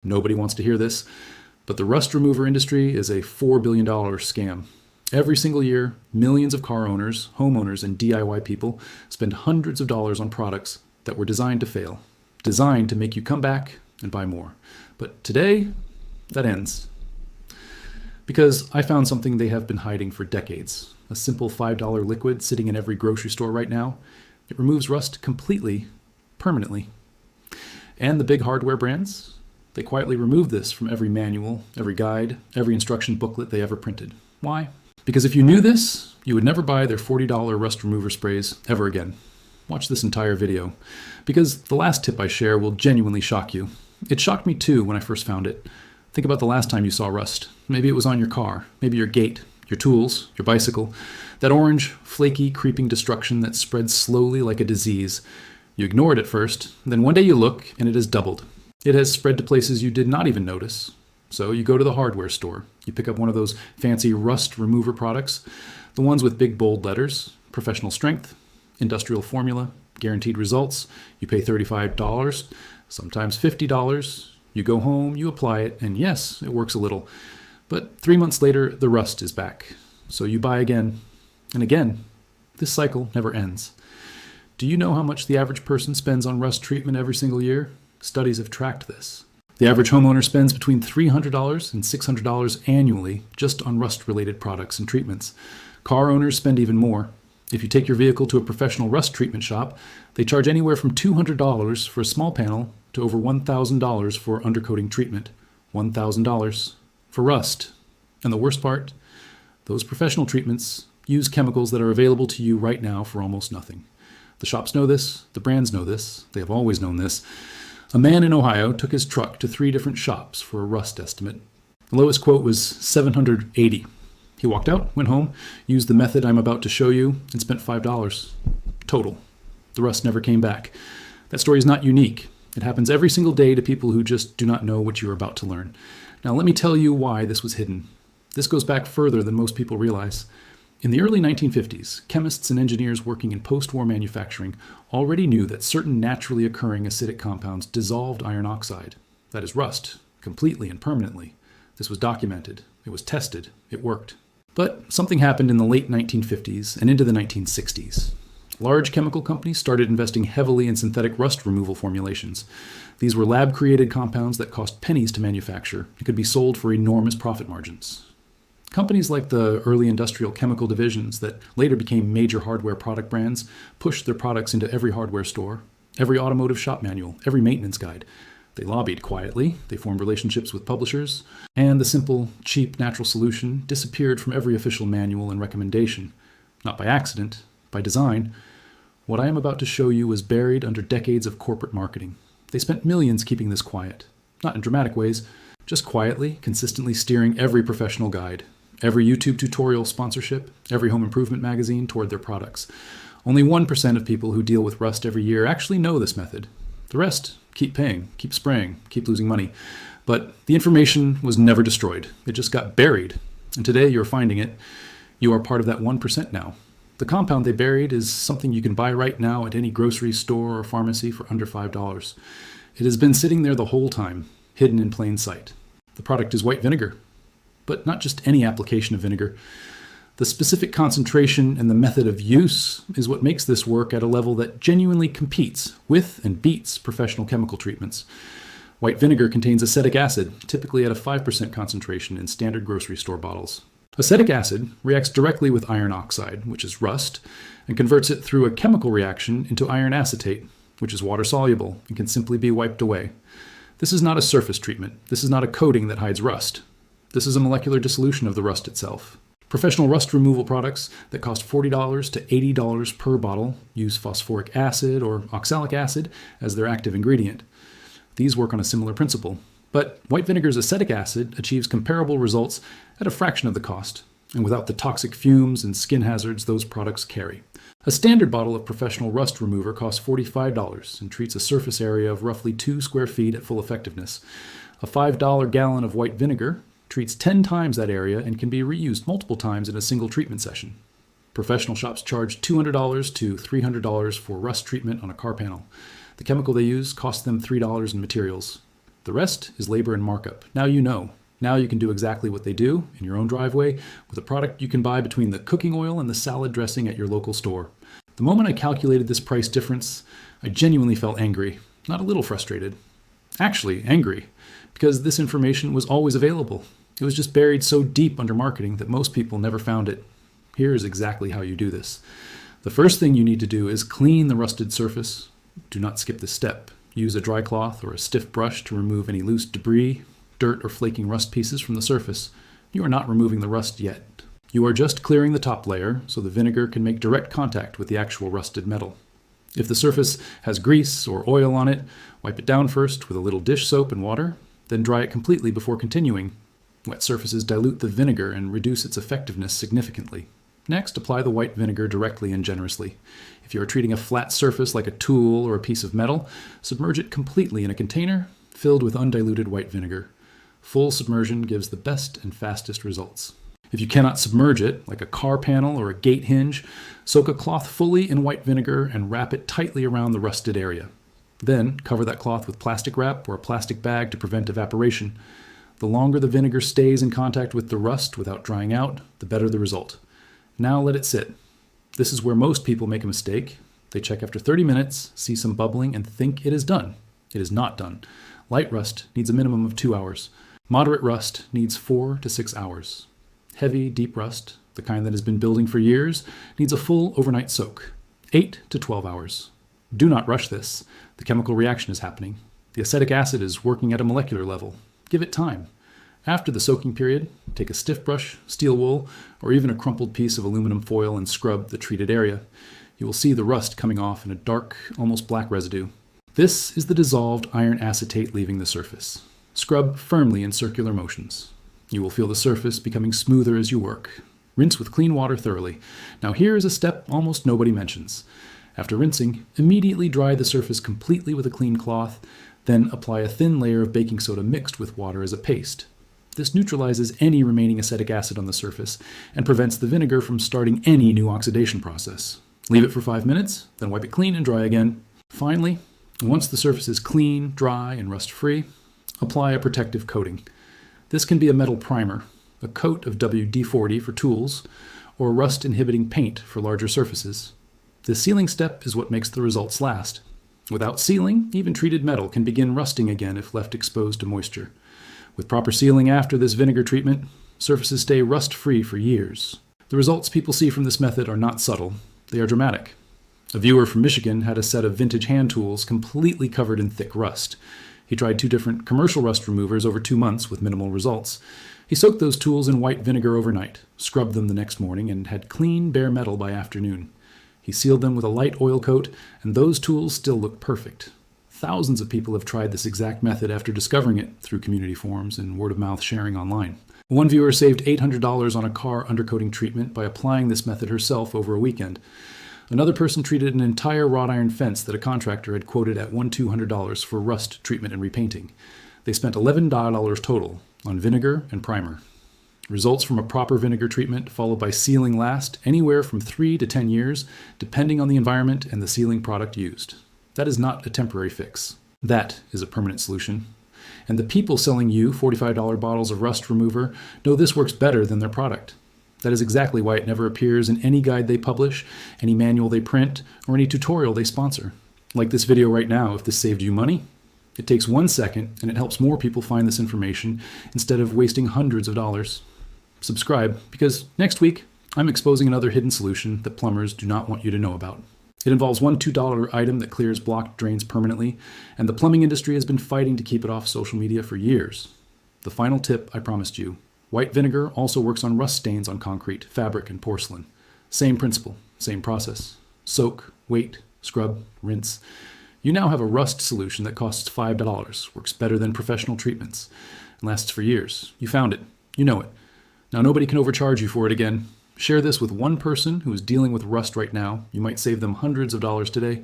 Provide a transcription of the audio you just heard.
Nobody wants to hear this, but the rust remover industry is a $4 billion scam. Every single year, millions of car owners, homeowners, and DIY people spend hundreds of dollars on products that were designed to fail, designed to make you come back and buy more. But today, that ends. Because I found something they have been hiding for decades. A simple $5 liquid sitting in every grocery store right now. It removes rust completely, permanently. And the big hardware brands, they quietly remove this from every manual, every guide, every instruction booklet they ever printed. Why? Because if you knew this, you would never buy their $40 rust remover sprays ever again. Watch this entire video, because the last tip I share will genuinely shock you. It shocked me too when I first found it. Think about the last time you saw rust. Maybe it was on your car, maybe your gate, your tools, your bicycle. That orange, flaky, creeping destruction that spreads slowly like a disease. You ignore it at first, then one day you look and it has doubled. It has spread to places you did not even notice. So you go to the hardware store. You pick up one of those fancy rust remover products, the ones with big bold letters, professional strength, industrial formula, guaranteed results. You pay $35, sometimes $50. You go home, you apply it, and yes, it works a little. But 3 months later, the rust is back. So you buy again and again. This cycle never ends. Do you know how much the average person spends on rust treatment every single year? Studies have tracked this. The average homeowner spends between $300 and $600 annually just on rust-related products and treatments. Car owners spend even more. If you take your vehicle to a professional rust treatment shop, they charge anywhere from $200 for a small panel to over $1,000 for undercoating treatment. $1,000 for rust. And the worst part, those professional treatments use chemicals that are available to you right now for almost nothing. The shops know this, the brands know this, they have always known this. A man in Ohio took his truck to 3 different shops for a rust estimate. The lowest quote was $780. He walked out, went home, used the method I'm about to show you, and spent $5 total. The rust never came back. That story is not unique. It happens every single day to people who just do not know what you're about to learn. Now let me tell you why this was hidden. This goes back further than most people realize. In the early 1950s, chemists and engineers working in post-war manufacturing already knew that certain naturally occurring acidic compounds dissolved iron oxide, that is rust, completely and permanently. This was documented, it was tested, it worked. But something happened in the late 1950s and into the 1960s. Large chemical companies started investing heavily in synthetic rust removal formulations. These were lab-created compounds that cost pennies to manufacture and could be sold for enormous profit margins. Companies like the early industrial chemical divisions that later became major hardware product brands pushed their products into every hardware store, every automotive shop manual, every maintenance guide. They lobbied quietly, they formed relationships with publishers, and the simple, cheap, natural solution disappeared from every official manual and recommendation. Not by accident, by design. What I am about to show you was buried under decades of corporate marketing. They spent millions keeping this quiet. Not in dramatic ways, just quietly, consistently steering every professional guide, every YouTube tutorial sponsorship, every home improvement magazine toward their products. Only 1% of people who deal with rust every year actually know this method. The rest keep paying, keep spraying, keep losing money. But the information was never destroyed. It just got buried. And today you're finding it. You are part of that 1% now. The compound they buried is something you can buy right now at any grocery store or pharmacy for under $5. It has been sitting there the whole time, hidden in plain sight. The product is white vinegar. But not just any application of vinegar. The specific concentration and the method of use is what makes this work at a level that genuinely competes with and beats professional chemical treatments. White vinegar contains acetic acid, typically at a 5% concentration in standard grocery store bottles. Acetic acid reacts directly with iron oxide, which is rust, and converts it through a chemical reaction into iron acetate, which is water-soluble and can simply be wiped away. This is not a surface treatment. This is not a coating that hides rust. This is a molecular dissolution of the rust itself. Professional rust removal products that cost $40 to $80 per bottle use phosphoric acid or oxalic acid as their active ingredient. These work on a similar principle. But white vinegar's acetic acid achieves comparable results at a fraction of the cost, and without the toxic fumes and skin hazards those products carry. A standard bottle of professional rust remover costs $45 and treats a surface area of roughly 2 square feet at full effectiveness. A $5 gallon of white vinegar treats 10 times that area and can be reused multiple times in a single treatment session. Professional shops charge $200 to $300 for rust treatment on a car panel. The chemical they use costs them $3 in materials. The rest is labor and markup. Now you know. Now you can do exactly what they do in your own driveway with a product you can buy between the cooking oil and the salad dressing at your local store. The moment I calculated this price difference, I genuinely felt angry, not a little frustrated. Actually, angry, because this information was always available. It was just buried so deep under marketing that most people never found it. Here is exactly how you do this. The first thing you need to do is clean the rusted surface. Do not skip this step. Use a dry cloth or a stiff brush to remove any loose debris, dirt, or flaking rust pieces from the surface. You are not removing the rust yet. You are just clearing the top layer so the vinegar can make direct contact with the actual rusted metal. If the surface has grease or oil on it, wipe it down first with a little dish soap and water, then dry it completely before continuing. Wet surfaces dilute the vinegar and reduce its effectiveness significantly. Next, apply the white vinegar directly and generously. If you are treating a flat surface like a tool or a piece of metal, submerge it completely in a container filled with undiluted white vinegar. Full submersion gives the best and fastest results. If you cannot submerge it, like a car panel or a gate hinge, soak a cloth fully in white vinegar and wrap it tightly around the rusted area. Then, cover that cloth with plastic wrap or a plastic bag to prevent evaporation. The longer the vinegar stays in contact with the rust without drying out, the better the result. Now let it sit. This is where most people make a mistake. They check after 30 minutes, see some bubbling, and think it is done. It is not done. Light rust needs a minimum of 2 hours. Moderate rust needs 4 to 6 hours. Heavy, deep rust, the kind that has been building for years, needs a full overnight soak, 8 to 12 hours. Do not rush this. The chemical reaction is happening. The acetic acid is working at a molecular level. Give it time. After the soaking period, take a stiff brush, steel wool, or even a crumpled piece of aluminum foil and scrub the treated area. You will see the rust coming off in a dark, almost black residue. This is the dissolved iron acetate leaving the surface. Scrub firmly in circular motions. You will feel the surface becoming smoother as you work. Rinse with clean water thoroughly. Now here is a step almost nobody mentions. After rinsing, immediately dry the surface completely with a clean cloth, then apply a thin layer of baking soda mixed with water as a paste. This neutralizes any remaining acetic acid on the surface and prevents the vinegar from starting any new oxidation process. Leave it for 5 minutes, then wipe it clean and dry again. Finally, once the surface is clean, dry, and rust-free, apply a protective coating. This can be a metal primer, a coat of WD-40 for tools, or rust-inhibiting paint for larger surfaces. The sealing step is what makes the results last. Without sealing, even treated metal can begin rusting again if left exposed to moisture. With proper sealing after this vinegar treatment, surfaces stay rust-free for years. The results people see from this method are not subtle, they are dramatic. A viewer from Michigan had a set of vintage hand tools completely covered in thick rust. He tried 2 different commercial rust removers over 2 months with minimal results. He soaked those tools in white vinegar overnight, scrubbed them the next morning, and had clean, bare metal by afternoon. He sealed them with a light oil coat, and those tools still look perfect. Thousands of people have tried this exact method after discovering it through community forums and word-of-mouth sharing online. One viewer saved $800 on a car undercoating treatment by applying this method herself over a weekend. Another person treated an entire wrought iron fence that a contractor had quoted at $1,200 for rust treatment and repainting. They spent $11 total on vinegar and primer. Results from a proper vinegar treatment, followed by sealing, last anywhere from 3 to 10 years, depending on the environment and the sealing product used. That is not a temporary fix. That is a permanent solution. And the people selling you $45 bottles of rust remover know this works better than their product. That is exactly why it never appears in any guide they publish, any manual they print, or any tutorial they sponsor. Like this video right now, if this saved you money, it takes 1 second and it helps more people find this information instead of wasting hundreds of dollars. Subscribe, because next week I'm exposing another hidden solution that plumbers do not want you to know about. It involves one $2 item that clears blocked drains permanently, and the plumbing industry has been fighting to keep it off social media for years. The final tip I promised you. White vinegar also works on rust stains on concrete, fabric, and porcelain. Same principle, same process. Soak, wait, scrub, rinse. You now have a rust solution that costs $5, works better than professional treatments, and lasts for years. You found it. You know it. Now nobody can overcharge you for it again. Share this with one person who is dealing with rust right now. You might save them hundreds of dollars today.